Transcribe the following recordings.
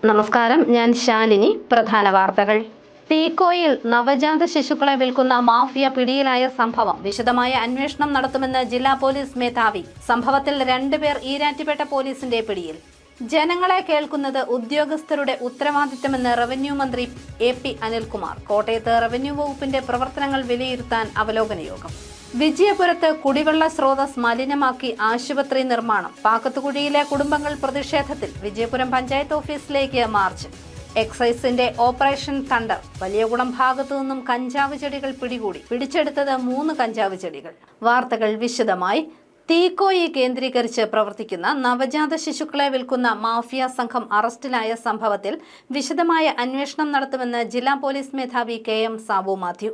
നമസ്കാരം, ഞാൻ ശാലിനി. പ്രധാന വാർത്തകൾ. തീക്കോയിൽ നവജാത ശിശുക്കളെ വിൽക്കുന്ന മാഫിയ പിടിയിലായ സംഭവം വിശദമായ അന്വേഷണം നടത്തുമെന്ന് ജില്ലാ പോലീസ് മേധാവി. സംഭവത്തിൽ 2 പേർ ഈരാറ്റുപേട്ട പോലീസിന്റെ പിടിയിൽ. ജനങ്ങളെ കേൾക്കുന്നത് ഉദ്യോഗസ്ഥരുടെ ഉത്തരവാദിത്തമെന്ന് റവന്യൂ മന്ത്രി AP അനിൽകുമാർ. കോട്ടയത്ത് റവന്യൂ വകുപ്പിന്റെ പ്രവർത്തനങ്ങൾ വിലയിരുത്താൻ അവലോകന യോഗം. വിജയപുരത്ത് കുടിവെള്ള സ്രോതസ് മലിനമാക്കി ആശുപത്രി നിർമ്മാണം. പാക്കത്തുകുഴിയിലെ കുടുംബങ്ങൾ പ്രതിഷേധത്തിൽ. വിജയപുരം പഞ്ചായത്ത് ഓഫീസിലേക്ക് മാർച്ച്. എക്സൈസിന്റെ ഓപ്പറേഷൻ തണ്ടർ. വലിയകുളം ഭാഗത്തു നിന്നും കഞ്ചാവ് ചെടികൾ പിടികൂടി. പിടിച്ചെടുത്തത് 3 കഞ്ചാവ് ചെടികൾ. വാർത്തകൾ വിശദമായി. തീക്കോയി കേന്ദ്രീകരിച്ച് പ്രവർത്തിക്കുന്ന നവജാത ശിശുക്കളെ വിൽക്കുന്ന മാഫിയ സംഘം അറസ്റ്റിലായ സംഭവത്തിൽ വിശദമായ അന്വേഷണം നടത്തുമെന്ന് ജില്ലാ പോലീസ് മേധാവി KM സാബു മാത്യു.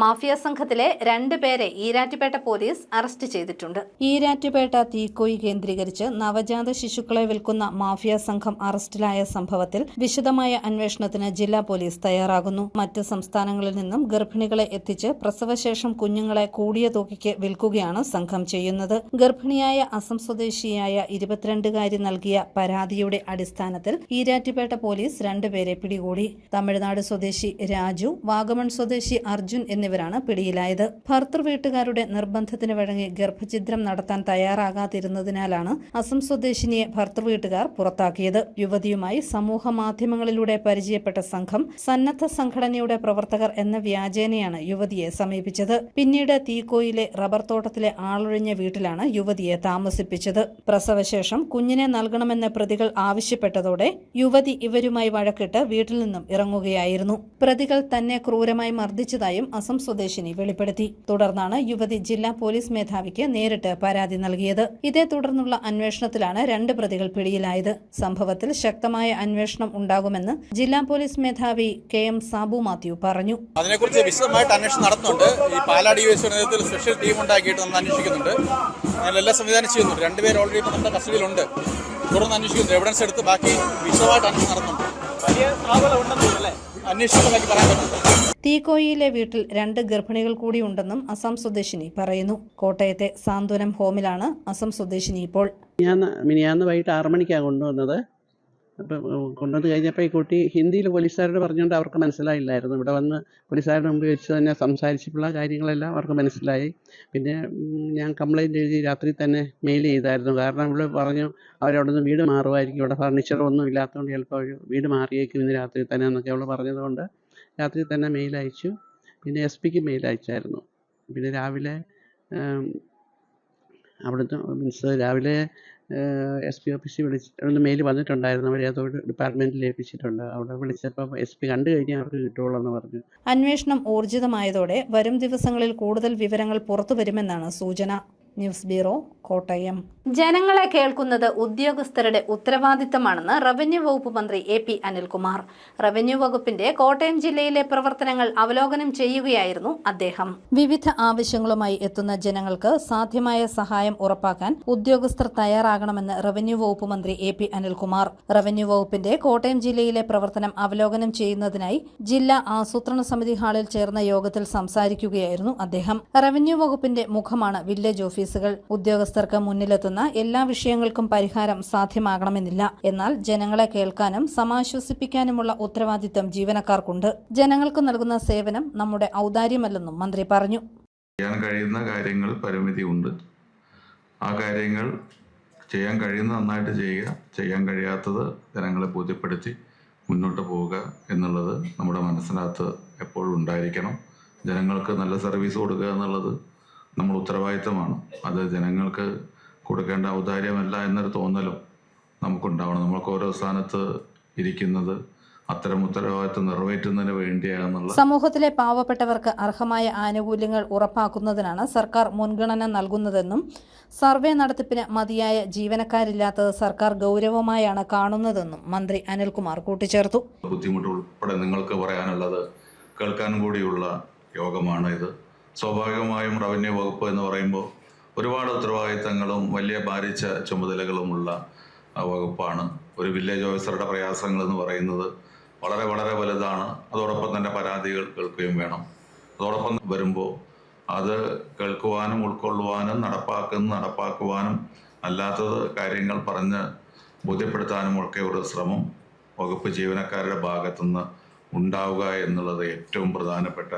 മാഫിയ സംഘത്തിലെ 2 പേരെ ഈരാറ്റുപേട്ട പോലീസ് അറസ്റ്റ് ചെയ്തിട്ടുണ്ട്. ഈരാറ്റുപേട്ട തീക്കോയി കേന്ദ്രീകരിച്ച് നവജാത ശിശുക്കളെ വിൽക്കുന്ന മാഫിയ സംഘം അറസ്റ്റിലായ സംഭവത്തിൽ വിശദമായ അന്വേഷണത്തിന് ജില്ലാ പോലീസ് തയ്യാറാകുന്നു. മറ്റ് സംസ്ഥാനങ്ങളിൽ നിന്നും ഗർഭിണികളെ എത്തിച്ച് പ്രസവശേഷം കുഞ്ഞുങ്ങളെ കൂടിയ തുകയ്ക്ക് വിൽക്കുകയാണ് സംഘം ചെയ്യുന്നത്. ഗർഭിണിയായ അസം സ്വദേശിയായ 22-കാരി നൽകിയ പരാതിയുടെ അടിസ്ഥാനത്തിൽ ഈരാറ്റുപേട്ട പോലീസ് 2 പേരെ പിടികൂടി. തമിഴ്നാട് സ്വദേശി രാജു, വാഗമൺ സ്വദേശി അർജുൻ എന്നിവരാണ് പിടിയിലായത്. ഭർത്തൃ വീട്ടുകാരുടെ നിർബന്ധത്തിന് വഴങ്ങി ഗർഭഛിദ്രം നടത്താൻ തയ്യാറാകാതിരുന്നതിനാലാണ് അസം സ്വദേശിനിയെ ഭർത്തൃ വീട്ടുകാർ പുറത്താക്കിയത്. യുവതിയുമായി സമൂഹ മാധ്യമങ്ങളിലൂടെ പരിചയപ്പെട്ട സംഘം സന്നദ്ധ സംഘടനയുടെ പ്രവർത്തകർ എന്ന വ്യാജേനയാണ് യുവതിയെ സമീപിച്ചത്. പിന്നീട് തീക്കോയിലെ റബ്ബർ തോട്ടത്തിലെ ആളൊഴിഞ്ഞ വീട്ടിലാണ് യുവതിയെ താമസിപ്പിച്ചത്. പ്രസവശേഷം കുഞ്ഞിനെ നൽകണമെന്ന് പ്രതികൾ ആവശ്യപ്പെട്ടതോടെ യുവതി ഇവരുമായി വഴക്കിട്ട് വീട്ടിൽ നിന്നും ഇറങ്ങുകയായിരുന്നു. പ്രതികൾ തന്നെ ക്രൂരമായി മർദ്ദിച്ചതായും അസം സ്വദേശിനി വെളിപ്പെടുത്തി. തുടർന്നാണ് യുവതി ജില്ലാ പോലീസ് മേധാവിക്ക് നേരിട്ട് പരാതി നൽകിയത്. ഇതേ തുടർന്നുള്ള അന്വേഷണത്തിലാണ് 2 പ്രതികൾ പിടിയിലായത്. സംഭവത്തിൽ ശക്തമായ അന്വേഷണം ഉണ്ടാകുമെന്ന് ജില്ലാ പോലീസ് മേധാവി KM സാബു മാത്യു പറഞ്ഞു. അതിനെക്കുറിച്ച് വിശദമായിട്ട് അന്വേഷണം നടത്തുന്നുണ്ട്. ഈ പാലാടി US നേതൃത്വത്തിൽ സ്പെഷ്യൽ ടീം ഉണ്ടാക്കിയിട്ട് നമ്മൾ അന്വേഷിക്കുന്നുണ്ട്. ഞങ്ങളെല്ലാം സംവിധാനം ചെയ്യുന്നുണ്ട്. 2 പേർ ഓൾറെഡി ഇപ്പോൾ നമ്മുടെ കസ്റ്റഡിയിലുണ്ട്. തുടർന്ന് അന്വേഷിക്കുന്നുണ്ട്. എവിഡൻസ് എടുത്ത് ബാക്കി വിശദമായിട്ട് അന്വേഷണം നടത്തുന്നുണ്ട്. വലിയ ഉണ്ടെന്നല്ലേ അന്വേഷണം ബാക്കി പറയാൻ പറ്റും. തീക്കോയിലെ വീട്ടിൽ 2 ഗർഭിണികൾ കൂടി ഉണ്ടെന്നും അസം സ്വദേശിനി പറയുന്നു. കോട്ടയത്തെ സാന്ത്വനം ഹോമിലാണ് അസം സ്വദേശിനി ഇപ്പോൾ. മിനിയാന്ന് വൈകിട്ട് 6 മണിക്കാണ് കൊണ്ടുവന്നത്. അപ്പം കൊണ്ടുവന്ന് കഴിഞ്ഞപ്പോൾ ഈ കുട്ടി ഹിന്ദിയിൽ പോലീസുകാരോട് പറഞ്ഞുകൊണ്ട് അവർക്ക് മനസ്സിലായില്ലായിരുന്നു. ഇവിടെ വന്ന് പോലീസുകാരുടെ മുമ്പ് വെച്ച് തന്നെ സംസാരിച്ചിട്ടുള്ള കാര്യങ്ങളെല്ലാം അവർക്ക് മനസ്സിലായി. പിന്നെ ഞാൻ കംപ്ലയിൻ്റ് എഴുതി രാത്രി തന്നെ മെയിൽ ചെയ്തായിരുന്നു. കാരണം ഇവിടെ പറഞ്ഞു അവരവിടെ നിന്ന് വീട് മാറുമായിരിക്കും, ഇവിടെ ഫർണിച്ചറൊന്നും ഇല്ലാത്തതുകൊണ്ട് ചിലപ്പോൾ അവർ വീട് മാറിയേക്കും ഇന്ന് രാത്രി തന്നെ എന്നൊക്കെ അവൾ പറഞ്ഞതുകൊണ്ട് രാത്രി തന്നെ മെയിൽ അയച്ചു. പിന്നെ SP മെയിൽ അയച്ചായിരുന്നു. പിന്നെ രാവിലെ അവിടുത്തെ രാവിലെ SP ഓഫീസിൽ ഒന്ന് മെയിൽ വന്നിട്ടുണ്ടായിരുന്നു. അവർ അതോട് ഡിപ്പാർട്ട്മെൻറ്റിൽ ഏൽപ്പിച്ചിട്ടുണ്ട്. അവിടെ വിളിച്ചപ്പോൾ SP കണ്ടു കഴിഞ്ഞാൽ അവർക്ക് കിട്ടുള്ളൂ എന്ന് പറഞ്ഞു. അന്വേഷണം ഊർജിതമായതോടെ വരും ദിവസങ്ങളിൽ കൂടുതൽ വിവരങ്ങൾ പുറത്തുവരുമെന്നാണ് സൂചന. News bureau, Kottayam. ജനങ്ങളെ കേൾക്കുന്നത് ഉദ്യോഗസ്ഥരുടെ ഉത്തരവാദിത്തമാണെന്ന് റവന്യൂ വകുപ്പ് മന്ത്രി AP അനിൽകുമാർ. റവന്യൂ വകുപ്പിന്റെ കോട്ടയം ജില്ലയിലെ പ്രവർത്തനങ്ങൾ അവലോകനം ചെയ്യുകയായിരുന്നു അദ്ദേഹം. വിവിധ ആവശ്യങ്ങളുമായി എത്തുന്ന ജനങ്ങൾക്ക് സാധ്യമായ സഹായം ഉറപ്പാക്കാൻ ഉദ്യോഗസ്ഥർ തയ്യാറാകണമെന്ന് റവന്യൂ വകുപ്പ് മന്ത്രി AP അനിൽകുമാർ. റവന്യൂ വകുപ്പിന്റെ കോട്ടയം ജില്ലയിലെ പ്രവർത്തനം അവലോകനം ചെയ്യുന്നതിനായി ജില്ലാ ആസൂത്രണ സമിതി ഹാളിൽ ചേർന്ന യോഗത്തിൽ സംസാരിക്കുകയായിരുന്നു അദ്ദേഹം. റവന്യൂ വകുപ്പിന്റെ മുഖമാണ് വില്ലേജ് ഓഫീസുകൾ. ഉദ്യോഗസ്ഥർക്ക് മുന്നിലെത്തുന്ന എല്ലാ വിഷയങ്ങൾക്കും പരിഹാരം സാധ്യമാകണമെന്നില്ല. എന്നാൽ ജനങ്ങളെ കേൾക്കാനും സമാശ്വസിപ്പിക്കാനുമുള്ള ഉത്തരവാദിത്തം ജീവനക്കാർക്കുണ്ട്. ജനങ്ങൾക്ക് നൽകുന്ന സേവനം നമ്മുടെ ഔദാര്യമല്ലെന്നും മന്ത്രി പറഞ്ഞു. ചെയ്യാൻ കഴിയുന്ന കാര്യങ്ങൾ പരിമിതിയുണ്ട്. ആ കാര്യങ്ങൾ ചെയ്യാൻ കഴിയുന്ന നന്നായിട്ട് ചെയ്യുക, ചെയ്യാൻ കഴിയാത്തത് ജനങ്ങളെ ബോധ്യപ്പെടുത്തി മുന്നോട്ട് പോവുക എന്നുള്ളത് നമ്മുടെ മനസ്സിനകത്ത് എപ്പോഴും ഉണ്ടായിരിക്കണം. ജനങ്ങൾക്ക് നല്ല സർവീസ് കൊടുക്കുക എന്നുള്ളത് നമ്മുടെ ഉത്തരവാദിത്തമാണ്. അത് ജനങ്ങൾക്ക് കൊടുക്കേണ്ട ഔദാര്യമല്ല എന്നൊരു തോന്നലും നമുക്കുണ്ടാവണം. നമ്മൾക്ക് ഓരോ സ്ഥാനത്ത് ഇരിക്കുന്നത് അത്തരം ഉത്തരവാദിത്തം നിറവേറ്റുന്നതിന് വേണ്ടിയാണെന്നുള്ള. സമൂഹത്തിലെ പാവപ്പെട്ടവർക്ക് അർഹമായ ആനുകൂല്യങ്ങൾ ഉറപ്പാക്കുന്നതിനാണ് സർക്കാർ മുൻഗണന നൽകുന്നതെന്നും സർവേ നടത്തിപ്പിന് മതിയായ ജീവനക്കാരില്ലാത്തത് സർക്കാർ ഗൗരവമായാണ് കാണുന്നതെന്നും മന്ത്രി അനിൽകുമാർ കൂട്ടിച്ചേർത്തു. ബുദ്ധിമുട്ട് ഉൾപ്പെടെ നിങ്ങൾക്ക് പറയാനുള്ളത് കേൾക്കാൻ കൂടിയുള്ള യോഗമാണ് ഇത്. സ്വാഭാവികമായും റവന്യൂ വകുപ്പ് എന്ന് പറയുമ്പോൾ ഒരുപാട് ഉത്തരവാദിത്തങ്ങളും വലിയ ഭാരിച്ച ചുമതലകളുമുള്ള വകുപ്പാണ്. ഒരു വില്ലേജ് ഓഫീസറുടെ പ്രയാസങ്ങൾ എന്ന് പറയുന്നത് വളരെ വളരെ വലുതാണ്. അതോടൊപ്പം തന്നെ പരാതികൾ കേൾക്കുകയും വേണം. അതോടൊപ്പം വരുമ്പോൾ അത് കേൾക്കുവാനും ഉൾക്കൊള്ളുവാനും നടപ്പാക്കുവാനും അല്ലാത്തത് കാര്യങ്ങൾ പറഞ്ഞ് ബോധ്യപ്പെടുത്താനും ഒക്കെ ഒരു ശ്രമം വകുപ്പ് ജീവനക്കാരുടെ ഭാഗത്തുനിന്ന് ഉണ്ടാവുക എന്നുള്ളത് ഏറ്റവും പ്രധാനപ്പെട്ട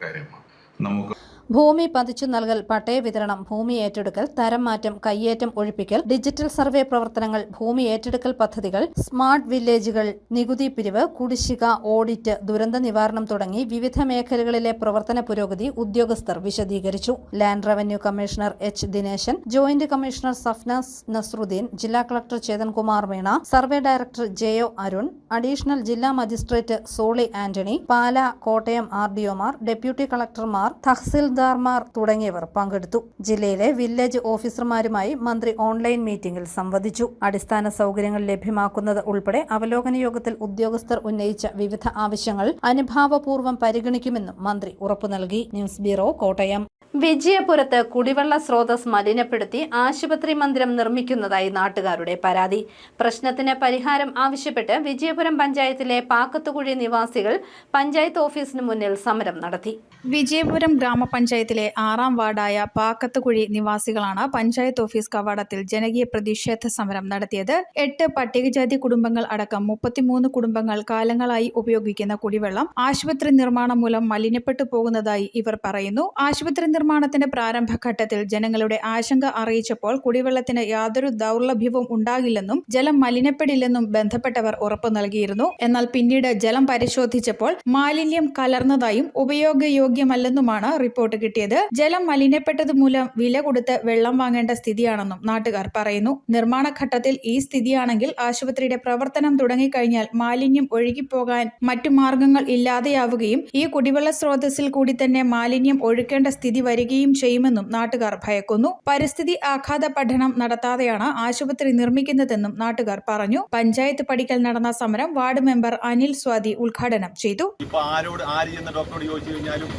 കാര്യമാണ്. നമുക്ക് ഭൂമി പതിച്ചു നൽകൽ, പട്ടയ വിതരണം, ഭൂമി ഏറ്റെടുക്കൽ, തരം മാറ്റം, കയ്യേറ്റം ഒഴിപ്പിക്കൽ, ഡിജിറ്റൽ സർവേ പ്രവർത്തനങ്ങൾ, ഭൂമി ഏറ്റെടുക്കൽ പദ്ധതികൾ, സ്മാർട്ട് വില്ലേജുകൾ, നികുതി പിരിവ്, കുടിശ്ശിക, ഓഡിറ്റ്, ദുരന്ത നിവാരണം തുടങ്ങി വിവിധ മേഖലകളിലെ പ്രവർത്തന പുരോഗതി ഉദ്യോഗസ്ഥർ വിശദീകരിച്ചു. Land revenue commissioner H Dinesan, joint commissioner Safnas Nasruddin, ജില്ലാ collector Chetankumar Meena, survey director J O Arun, additional ജില്ലാ മജിസ്ട്രേറ്റ് സോളി ആന്റണി, പാല, കോട്ടയം RDOമാർ, ഡെപ്യൂട്ടി കളക്ടർമാർ, തഹസിൽദാർമാർ തുടങ്ങിയവർ പങ്കെടുത്തു. ജില്ലയിലെ വില്ലേജ് ഓഫീസർമാരുമായി മന്ത്രി ഓൺലൈൻ മീറ്റിംഗിൽ സംവദിച്ചു. അടിസ്ഥാന സൗകര്യങ്ങൾ ലഭ്യമാക്കുന്നത് ഉൾപ്പെടെ അവലോകന യോഗത്തിൽ ഉദ്യോഗസ്ഥർ ഉന്നയിച്ച വിവിധ ആവശ്യങ്ങൾ അനുഭാവപൂർവ്വം പരിഗണിക്കുമെന്നും മന്ത്രി ഉറപ്പു നൽകി. News bureau, Kottayam. വിജയപുരത്ത് കുടിവെള്ള സ്രോതസ് മലിനപ്പെടുത്തി ആശുപത്രി മന്ദിരം നിർമ്മിക്കുന്നതായി നാട്ടുകാരുടെ പരാതി. പ്രശ്നത്തിന് പരിഹാരം ആവശ്യപ്പെട്ട് വിജയപുരം പഞ്ചായത്തിലെ പാക്കത്തുകുഴി നിവാസികൾ പഞ്ചായത്ത് ഓഫീസിന് മുന്നിൽ സമരം നടത്തി. വിജയപുരം ഗ്രാമപഞ്ചായത്തിലെ 6ാം വാർഡായ പാക്കത്തുകുഴി നിവാസികളാണ് പഞ്ചായത്ത് ഓഫീസ് കവാടത്തിൽ ജനകീയ പ്രതിഷേധ സമരം നടത്തിയത്. 8 പട്ടികജാതി കുടുംബങ്ങൾ അടക്കം 33 കുടുംബങ്ങൾ കാലങ്ങളായി ഉപയോഗിക്കുന്ന കുടിവെള്ളം ആശുപത്രി നിർമ്മാണം മൂലം മലിനപ്പെട്ടു പോകുന്നതായി ഇവർ പറയുന്നു. ആശുപത്രി നിർമ്മാണത്തിന്റെ പ്രാരംഭഘട്ടത്തിൽ ജനങ്ങളുടെ ആശങ്ക അറിയിച്ചപ്പോൾ കുടിവെള്ളത്തിന് യാതൊരു ദൗർലഭ്യവും ഉണ്ടാകില്ലെന്നും ജലം മലിനപ്പെടില്ലെന്നും ബന്ധപ്പെട്ടവർ ഉറപ്പു നൽകിയിരുന്നു. എന്നാൽ പിന്നീട് ജലം പരിശോധിച്ചപ്പോൾ മാലിന്യം കലർന്നതായും ഉപയോഗയോഗ്യമല്ലെന്നുമാണ് റിപ്പോർട്ട് കിട്ടിയത്. ജലം മലിനപ്പെട്ടത് മൂലം വില കൊടുത്ത് വെള്ളം വാങ്ങേണ്ട സ്ഥിതിയാണെന്നും നാട്ടുകാർ പറയുന്നു. നിർമ്മാണ ഘട്ടത്തിൽ ഈ സ്ഥിതിയാണെങ്കിൽ ആശുപത്രിയുടെ പ്രവർത്തനം തുടങ്ങിക്കഴിഞ്ഞാൽ മാലിന്യം ഒഴുകിപ്പോകാൻ മറ്റു മാർഗങ്ങൾ ഇല്ലാതെയാവുകയും ഈ കുടിവെള്ള സ്രോതസ്സിൽ കൂടി തന്നെ മാലിന്യം ഒഴുക്കേണ്ട സ്ഥിതി വരികയും ചെയ്യുമെന്നും നാട്ടുകാർ ഭയക്കുന്നു. പരിസ്ഥിതി ആഘാത പഠനം നടത്താതെയാണ് ആശുപത്രി നിർമ്മിക്കുന്നതെന്നും നാട്ടുകാർ പറഞ്ഞു. പഞ്ചായത്ത് പടിക്കൽ നടന്ന സമരം വാർഡ് മെമ്പർ അനിൽ സ്വാതി ഉദ്ഘാടനം ചെയ്തു. ഇപ്പൊ ആര് ചെന്ന ഡോക്ടറോട് ചോദിച്ചു കഴിഞ്ഞാലും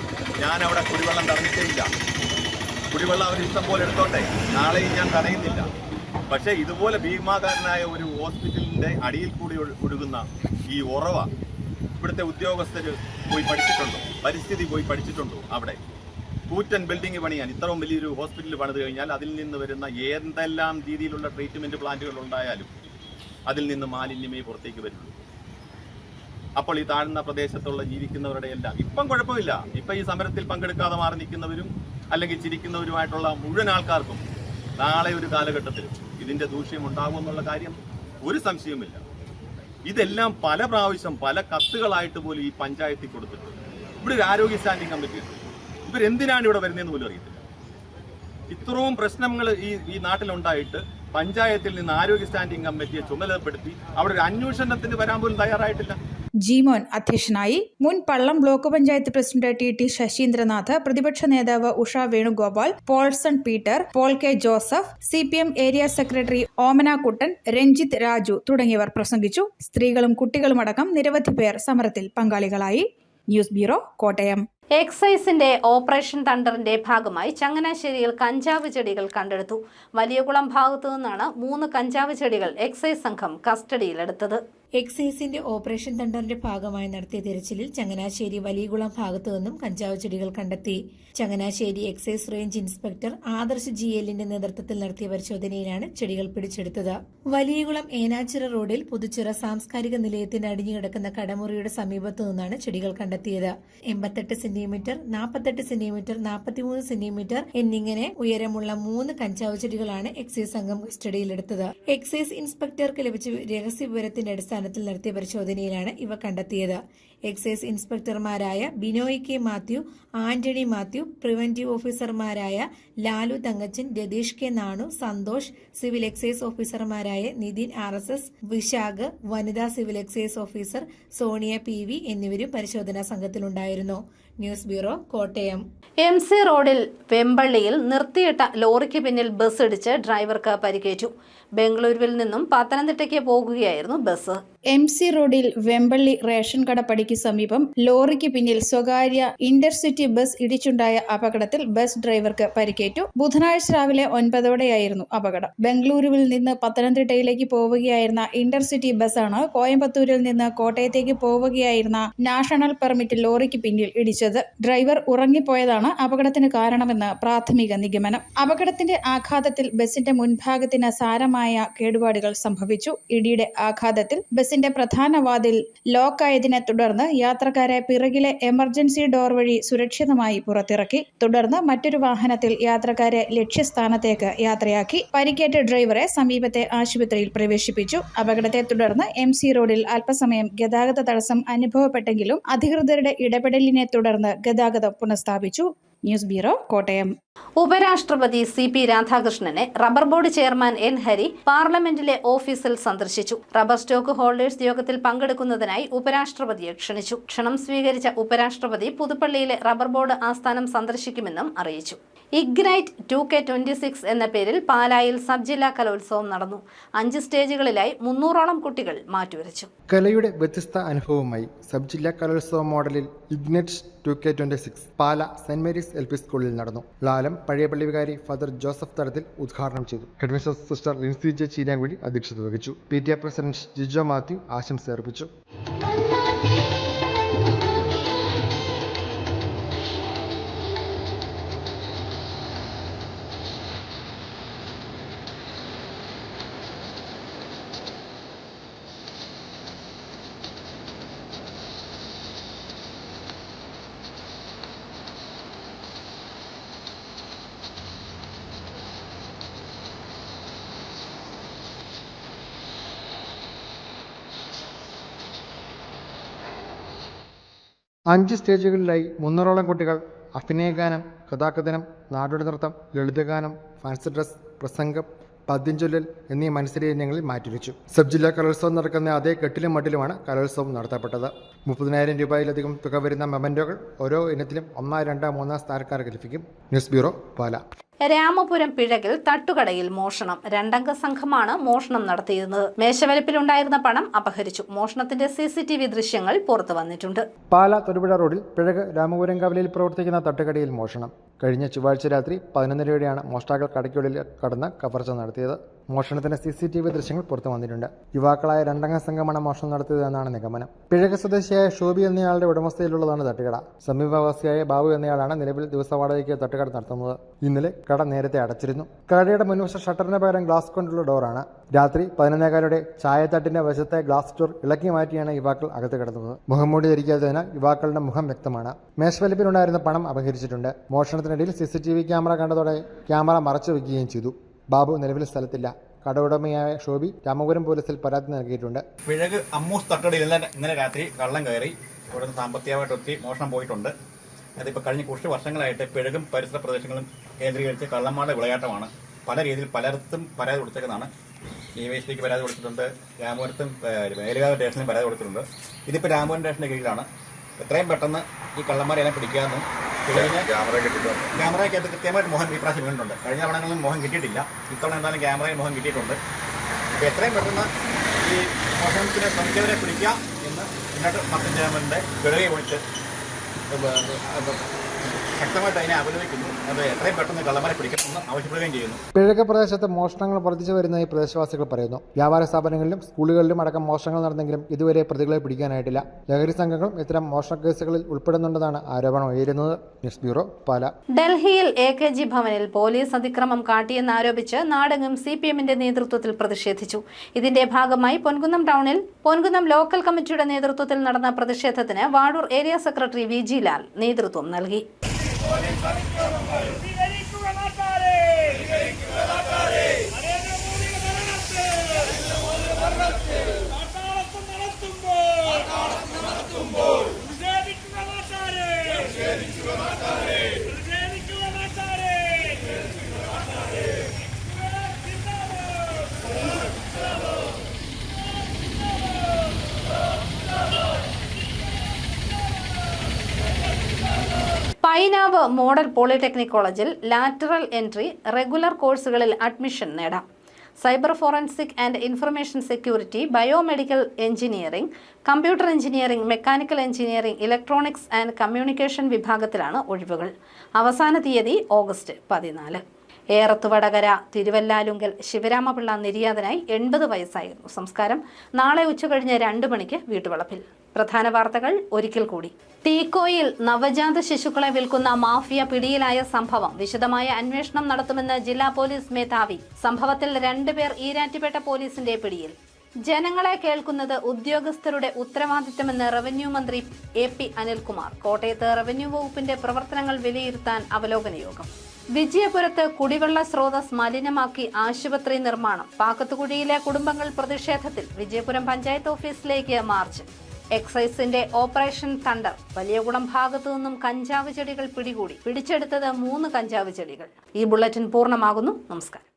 ഞാൻ അവിടെ കുടിവെള്ളം തടഞ്ഞിട്ടില്ല, കുടിവെള്ളം അവർ ഇഷ്ടം പോലെ എടുത്തോട്ടെ, നാളെയും ഞാൻ തടയുന്നില്ല. പക്ഷെ ഇതുപോലെ ഭീമാകാരനായ ഒരു ഹോസ്പിറ്റലിന്റെ അടിയിൽ കൂടി ഒഴുകുന്ന ഈ ഉറവ ഇവിടുത്തെ ഉദ്യോഗസ്ഥര് പോയി പഠിച്ചിട്ടുണ്ടോ? പരിസ്ഥിതി പോയി പഠിച്ചിട്ടുണ്ടോ? അവിടെ കൂറ്റൻ ബിൽഡിംഗ് പണിയാൻ ഇത്രയും വലിയൊരു ഹോസ്പിറ്റൽ പണിത് കഴിഞ്ഞാൽ അതിൽ നിന്ന് വരുന്ന എന്തെല്ലാം രീതിയിലുള്ള ട്രീറ്റ്മെന്റ് പ്ലാന്റുകൾ ഉണ്ടായാലും അതിൽ നിന്ന് മാലിന്യമേ പുറത്തേക്ക് വരുള്ളൂ. അപ്പോൾ ഈ താഴ്ന്ന പ്രദേശത്തുള്ള ജീവിക്കുന്നവരുടെ എല്ലാം ഇപ്പം കുഴപ്പമില്ല. ഇപ്പം ഈ സമരത്തിൽ പങ്കെടുക്കാതെ മാറി നിൽക്കുന്നവരും അല്ലെങ്കിൽ ചിരിക്കുന്നവരുമായിട്ടുള്ള മുഴുവൻ ആൾക്കാർക്കും നാളെ ഒരു കാലഘട്ടത്തിലും ഇതിന്റെ ദൂഷ്യം ഉണ്ടാകുമെന്നുള്ള കാര്യം ഒരു സംശയവുമില്ല. ഇതെല്ലാം പല പ്രാവശ്യം പല കത്തുകളായിട്ട് പോലും ഈ പഞ്ചായത്തിൽ കൊടുത്തിട്ടുണ്ട്. ഇവിടെ ഒരു ആരോഗ്യ സ്റ്റാൻഡിംഗ് കമ്മിറ്റി ഉണ്ട്. ഇവരെന്തിനാണ് ഇവിടെ വരുന്നതെന്ന് പോലും അറിയത്തില്ല. ഇത്രയും പ്രശ്നങ്ങൾ ഈ നാട്ടിലുണ്ടായിട്ട് പഞ്ചായത്തിൽ നിന്ന് ആരോഗ്യ സ്റ്റാൻഡിംഗ് കമ്മിറ്റിയെ ചുമതലപ്പെടുത്തി അവിടെ ഒരു അന്വേഷണത്തിന് വരാൻ പോലും തയ്യാറായിട്ടില്ല. ജിമോൻ അധ്യക്ഷനായി. മുൻ Pallam block panchayat president T Sasheendranath, പ്രതിപക്ഷ നേതാവ് Usha Venugopal, Paulson Peter, Paul K Joseph, CPM area secretary Omana Kuttan, Ranjith Raju തുടങ്ങിയവർ പ്രസംഗിച്ചു. സ്ത്രീകളും കുട്ടികളുമടക്കം നിരവധി പേർ സമരത്തിൽ പങ്കാളികളായി. News bureau, Kottayam. എക്സൈസിന്റെ ഓപ്പറേഷൻ തണ്ടറിന്റെ ഭാഗമായി ചങ്ങനാശ്ശേരിയിൽ കഞ്ചാവ് ചെടികൾ കണ്ടെടുത്തു. വലിയകുളം ഭാഗത്തു നിന്നാണ് 3 കഞ്ചാവ് ചെടികൾ എക്സൈസ് സംഘം കസ്റ്റഡിയിലെടുത്തത്. എക്സൈസിന്റെ ഓപ്പറേഷൻ തണ്ടറിന്റെ ഭാഗമായി നടത്തിയ തിരച്ചിലിൽ ചങ്ങനാശ്ശേരി വലിയകുളം ഭാഗത്തു നിന്നും കഞ്ചാവ് ചെടികൾ കണ്ടെത്തി. Changanassery excise range inspector Adarsh GLന്റെ നേതൃത്വത്തിൽ നടത്തിയ പരിശോധനയിലാണ് ചെടികൾ പിടിച്ചെടുത്തത്. വലിയകുളം ഏനാച്ചിറ റോഡിൽ പുതുച്ചിറ സാംസ്കാരിക നിലയത്തിന് അടിഞ്ഞുകിടക്കുന്ന കടമുറിയുടെ സമീപത്തു നിന്നാണ് ചെടികൾ കണ്ടെത്തിയത്. 88 സെന്റിമീറ്റർ, 48 സെന്റിമീറ്റർ, 43 സെന്റിമീറ്റർ എന്നിങ്ങനെ ഉയരമുള്ള 3 കഞ്ചാവ് ചെടികളാണ് എക്സൈസ് സംഘം കസ്റ്റഡിയിലെടുത്തത്. എക്സൈസ് ഇൻസ്പെക്ടർക്ക് ലഭിച്ച രഹസ്യവിവരത്തിന്റെ അടിസ്ഥാനത്തിൽ നടത്തിയ പരിശോധനയിലാണ് ഇവ കണ്ടെത്തിയത്. എക്സൈസ് ഇൻസ്പെക്ടർമാരായ ബിനോയ് കെ മാത്യു, ആന്റണി മാത്യു, പ്രിവന്റീവ് ഓഫീസർമാരായ Lalu Thankachan, Ratheesh K Nanu, Santhosh, civil excise ഓഫീസർമാരായ നിതിൻ RSS, വിശാഖ്, വനിതാ civil excise officer Sonia PV എന്നിവരും പരിശോധനാ സംഘത്തിലുണ്ടായിരുന്നു. News bureau, Kottayam. MC റോഡിൽ വെമ്പള്ളിയിൽ നിർത്തിയിട്ട ലോറിക്ക് പിന്നിൽ ബസ് ഇടിച്ച് ഡ്രൈവർക്ക് പരിക്കേറ്റു. ബംഗളൂരുവിൽ നിന്നും പത്തനംതിട്ടയ്ക്ക് പോകുകയായിരുന്നു ബസ്. MC റോഡിൽ വെമ്പള്ളി റേഷൻ കട പടിക്ക് സമീപം ലോറിക്ക് പിന്നിൽ സ്വകാര്യ ഇന്റർസിറ്റി ബസ് ഇടിച്ചുണ്ടായ അപകടത്തിൽ ബസ് ഡ്രൈവർക്ക് പരിക്കേറ്റു. ബുധനാഴ്ച രാവിലെ 9ഓടെയായിരുന്നു അപകടം. ബംഗളൂരുവിൽ നിന്ന് പത്തനംതിട്ടയിലേക്ക് പോവുകയായിരുന്ന ഇന്റർസിറ്റി ബസ്സാണ് കോയമ്പത്തൂരിൽ നിന്ന് കോട്ടയത്തേക്ക് പോവുകയായിരുന്ന നാഷണൽ പെർമിറ്റ് ലോറിക്ക് പിന്നിൽ ഇടിച്ചത്. ഡ്രൈവർ ഉറങ്ങിപ്പോയതാണ് അപകടത്തിന് കാരണമെന്ന് പ്രാഥമിക നിഗമനം. അപകടത്തിന്റെ ആഘാതത്തിൽ ബസിന്റെ മുൻഭാഗത്തിന് സാരമായ കേടുപാടുകൾ സംഭവിച്ചു. ഇടിയുടെ ആഘാതത്തിൽ ബസ് ബസിന്റെ പ്രധാന വാതിൽ ലോക്കായതിനെ തുടർന്ന് യാത്രക്കാരെ പിറകിലെ എമർജൻസി ഡോർ വഴി സുരക്ഷിതമായി പുറത്തിറക്കി. തുടർന്ന് മറ്റൊരു വാഹനത്തിൽ യാത്രക്കാരെ ലക്ഷ്യസ്ഥാനത്തേക്ക് യാത്രയാക്കി. പരിക്കേറ്റ ഡ്രൈവറെ സമീപത്തെ ആശുപത്രിയിൽ പ്രവേശിപ്പിച്ചു. അപകടത്തെ തുടർന്ന് MC റോഡിൽ അല്പസമയം ഗതാഗത തടസ്സം അനുഭവപ്പെട്ടെങ്കിലും അധികൃതരുടെ ഇടപെടലിനെ തുടർന്ന് ഗതാഗതം പുനഃസ്ഥാപിച്ചു. News bureau, Kottayam. ഉപരാഷ്ട്രപതി CP രാധാകൃഷ്ണനെ rubber board chairman N Hari പാർലമെന്റിലെ ഓഫീസിൽ സന്ദർശിച്ചു. റബ്ബർ സ്റ്റോക്ക് ഹോൾഡേഴ്സ് യോഗത്തിൽ പങ്കെടുക്കുന്നതിനായി ഉപരാഷ്ട്രപതിയെ ക്ഷണിച്ചു. ക്ഷണം സ്വീകരിച്ച ഉപരാഷ്ട്രപതി പുതുപ്പള്ളിയിലെ റബ്ബർ ബോർഡ് ആസ്ഥാനം സന്ദർശിക്കുമെന്നും അറിയിച്ചു. ഇഗ്നൈറ്റ് 2K26 എന്ന പേരിൽ പാലായിൽ സബ് ജില്ലാ കലോത്സവം നടന്നു. 5 സ്റ്റേജുകളിലായി 300ഓളം കുട്ടികൾ മാറ്റുരച്ചു. കലയുടെ വ്യത്യസ്ത അനുഭവമായി സബ് ജില്ലാ കലോത്സവ മോഡലിൽ ഇഗ്നൈറ്റ് 2K26 പാല സെന്റ് മേരീസ് LP സ്കൂളിൽ നടന്നു. ലാലം പഴയ പള്ളി വികാരി ഫാദർ ജോസഫ് തടത്തിൽ ഉദ്ഘാടനം ചെയ്തു. ഹെഡ്മിസ്ട്രസ് സിസ്റ്റർ ലിൻസി ജെ ചീനാങ്കുഴി അധ്യക്ഷത വഹിച്ചു. PTA പ്രസിഡന്റ് ജിജോ മാത്യു ആശംസ അർപ്പിച്ചു. 5 സ്റ്റേജുകളിലായി 300ഓളം കുട്ടികൾ അഭിനയഗാനം, കഥാകഥനം, നാടോടി നൃത്തം, ലളിതഗാനം, ഫാൻസി ഡ്രസ്, പ്രസംഗം, പദ്യം ചൊല്ലൽ എന്നീ മത്സര ഇനങ്ങളിൽ മാറ്റിവെച്ചു. സബ് ജില്ലാ കലോത്സവം നടക്കുന്ന അതേ കെട്ടിലും മട്ടിലുമാണ് കലോത്സവം നടത്തപ്പെട്ടത്. 30,000 രൂപയിലധികം തുക വരുന്ന മെമന്റോകൾ ഓരോ ഇനത്തിലും 1, 2, 3 സ്ഥാനക്കാർക്ക് ലഭിക്കും. ന്യൂസ് ബ്യൂറോ, പാല. രാമപുരം പിഴകിൽ തട്ടുകടയിൽ മോഷണം. 2 അംഗ സംഘമാണ് മോഷണം നടത്തിയിരുന്നത്. മേശവലിപ്പിലുണ്ടായിരുന്ന പണം അപഹരിച്ചു. മോഷണത്തിന്റെ CCTV ദൃശ്യങ്ങൾ പുറത്തു വന്നിട്ടുണ്ട്. പാല തൊടുപുഴ റോഡിൽ പിഴക് രാമപുരം കവലയിൽ പ്രവർത്തിക്കുന്ന തട്ടുകടയിൽ മോഷണം. കഴിഞ്ഞ ചൊവ്വാഴ്ച രാത്രി 11 രൂപയാണ് മോഷ്ടാക്കൾ കടയ്ക്കുള്ളിൽ കടന്ന് കവർച്ച നടത്തിയത്. മോഷണത്തിന്റെ CCTV ദൃശ്യങ്ങൾ പുറത്തു വന്നിട്ടുണ്ട്. യുവാക്കളായ 2 അംഗ സംഘമാണ് മോഷണം നടത്തിയതെന്നാണ് നിഗമനം. പിഴക് സ്വദേശിയായ ഷോബി എന്നയാളുടെ ഉടമസ്ഥയിലുള്ളതാണ് തട്ടുകട. സമീപവാസിയായ ബാബു എന്നയാളാണ് നിലവിൽ ദിവസവാടകയ്ക്ക് തട്ടുകട നടത്തുന്നത്. ഇന്നലെ കട നേരത്തെ അടച്ചിരുന്നു. കടയുടെ മുൻവശ ഷട്ടറിന് പകരം ഗ്ലാസ് കൊണ്ടുള്ള ഡോറാണ്. രാത്രി 11:15 ചായത്തട്ടിന്റെ വശത്തെ ഗ്ലാസ് ഡോർ ഇളക്കി മാറ്റിയാണ് യുവാക്കൾ അകത്ത് കിടന്നത്. മുഖംമൂടി ധരിക്കാത്തതിനാൽ യുവാക്കളുടെ മുഖം വ്യക്തമാണ്. മേശവലിപ്പിലുണ്ടായിരുന്ന പണം അപഹരിച്ചിട്ടുണ്ട്. മോഷണത്തിനിടയിൽ CCTV ക്യാമറ കണ്ടതോടെ ക്യാമറ മറച്ചു വയ്ക്കുകയും ചെയ്തു. ബാബു നിലവിൽ സ്ഥലത്തില്ല. കട ഉടമയായ ഷോബി രാമപുരം പോലീസിൽ പരാതി നൽകിയിട്ടുണ്ട്. പിഴക് അമ്മൂസ് തട്ടടയിൽ ഇന്നലെ രാത്രി കള്ളം കയറി ഇവിടുന്ന് സാമ്പത്തികമായിട്ട് ഒത്തിരി മോഷണം പോയിട്ടുണ്ട്. അതിപ്പോൾ കഴിഞ്ഞ കുറച്ച് വർഷങ്ങളായിട്ട് പിഴകും പരിസര പ്രദേശങ്ങളും കേന്ദ്രീകരിച്ച് കള്ളന്മാരുടെ വിളയാട്ടമാണ്. പല രീതിയിൽ പലയിടത്തും പരാതി കൊടുത്തേക്കുന്നതാണ്. DYSPക്ക് പരാതി കൊടുത്തിട്ടുണ്ട്. രാമപുരത്തും മേലുകാവ് സ്റ്റേഷനിലും പരാതി കൊടുത്തിട്ടുണ്ട്. ഇതിപ്പോൾ രാമപുരം സ്റ്റേഷന്റെ കീഴിലാണ്. എത്രയും പെട്ടെന്ന് ഈ കള്ളന്മാരെല്ലാം പിടിക്കാമെന്നും ക്യാമറയ്ക്കകത്ത് കൃത്യമായിട്ട് മോഹൻ ഈ പ്രാവശ്യം വീണിട്ടുണ്ട്. കഴിഞ്ഞ തവണകളിലും മോഹൻ കിട്ടിയിട്ടില്ല. ഇത്തവണ എന്തായാലും ക്യാമറയിൽ മോഹൻ കിട്ടിയിട്ടുണ്ട്. അപ്പോൾ എത്രയും പെട്ടെന്ന് ഈ മോഹനത്തിനെ ശ്രമിച്ചവരെ പിടിക്കുക എന്ന് മുന്നോട്ട് മത്തഞ്ചേമന്റെ പിഴകെ വിളിച്ച് ശക്തമായിട്ട് അതിനെ അപലപിക്കുന്നു. അത് എത്രയും പെട്ടെന്ന് കള്ളന്മാരെ പിടിക്കണമെന്ന് ആവശ്യപ്പെടുകയും ചെയ്യുന്നു. പിഴക പ്രദേശത്ത് മോഷണങ്ങൾ വർദ്ധിച്ചു വരുന്നതായി പ്രദേശവാസികൾ പറയുന്നു. വ്യാപാര സ്ഥാപനങ്ങളിലും സ്കൂളുകളിലും അടക്കം മോഷണങ്ങൾ നടന്നെങ്കിലും ഇതുവരെ പ്രതികളെ പിടിക്കാനായിട്ടില്ല. ലഹരി സംഘങ്ങളും ഇത്തരം മോഷണ കേസുകളിൽ ഉൾപ്പെടുന്നുണ്ടെന്നാണ് ആരോപണം ഉയരുന്നത്. ന്യൂസ് ബ്യൂറോ, പാല. ഡൽഹിയിൽ AKG ഭവനിൽ പോലീസ് അതിക്രമം കാട്ടിയെന്നാരോപിച്ച് നാടെങ്ങും CPMന്റെ നേതൃത്വത്തിൽ പ്രതിഷേധിച്ചു. ഇതിന്റെ ഭാഗമായി പൊൻകുന്നം ടൗണിൽ പൊൻകുന്നം ലോക്കൽ കമ്മിറ്റിയുടെ നേതൃത്വത്തിൽ നടന്ന പ്രതിഷേധത്തിന് Vazhoor area secretary VG Lal നേതൃത്വം നൽകി. പൈനാവ് മോഡൽ പോളിടെക്നിക് കോളേജിൽ ലാറ്ററൽ എൻട്രി റെഗുലർ കോഴ്സുകളിൽ അഡ്മിഷൻ നേടാം. Cyber forensic and information security, biomedical engineering, computer engineering, mechanical engineering, electronics and communication വിഭാഗത്തിലാണ് ഒഴിവുകൾ. അവസാന തീയതി ഓഗസ്റ്റ് 14. ഏറത്തുവടകര തിരുവല്ലാലുങ്കൽ ശിവരാമപിള്ള നിര്യാതനായി 80 വയസ്സായിരുന്നു. സംസ്കാരം നാളെ ഉച്ചകഴിഞ്ഞ് 2 മണിക്ക് വീട്ടുവളപ്പിൽ. പ്രധാന വാർത്തകൾ ഒരിക്കൽ കൂടി. തീക്കോയിൽ നവജാത ശിശുക്കളെ വിൽക്കുന്ന മാഫിയ പിടിയിലായ സംഭവം വിശദമായ അന്വേഷണം നടത്തുമെന്ന് ജില്ലാ പോലീസ് മേധാവി. സംഭവത്തിൽ 2 പേർ ഈരാറ്റുപേട്ട പോലീസിന്റെ പിടിയിൽ. ജനങ്ങളെ കേൾക്കുന്നത് ഉദ്യോഗസ്ഥരുടെ ഉത്തരവാദിത്തമെന്ന് റവന്യൂ മന്ത്രി AP അനിൽകുമാർ. കോട്ടയത്ത് റവന്യൂ വകുപ്പിന്റെ പ്രവർത്തനങ്ങൾ വിലയിരുത്താൻ അവലോകന യോഗം. വിജയപുരത്ത് കുടിവെള്ള സ്രോതസ് മലിനമാക്കി ആശുപത്രി നിർമ്മാണം. പാക്കത്തുകുഴിയിലെ കുടുംബങ്ങൾ പ്രതിഷേധത്തിൽ. വിജയപുരം പഞ്ചായത്ത് ഓഫീസിലേക്ക് മാർച്ച്. എക്സൈസിന്റെ ഓപ്പറേഷൻ തണ്ടർ. വലിയകുളം ഭാഗത്തു നിന്നും കഞ്ചാവ് ചെടികൾ പിടികൂടി. പിടിച്ചെടുത്തത് 3 കഞ്ചാവ് ചെടികൾ. ഈ ബുള്ളറ്റിൻ പൂർണ്ണമാകുന്നു. നമസ്കാരം.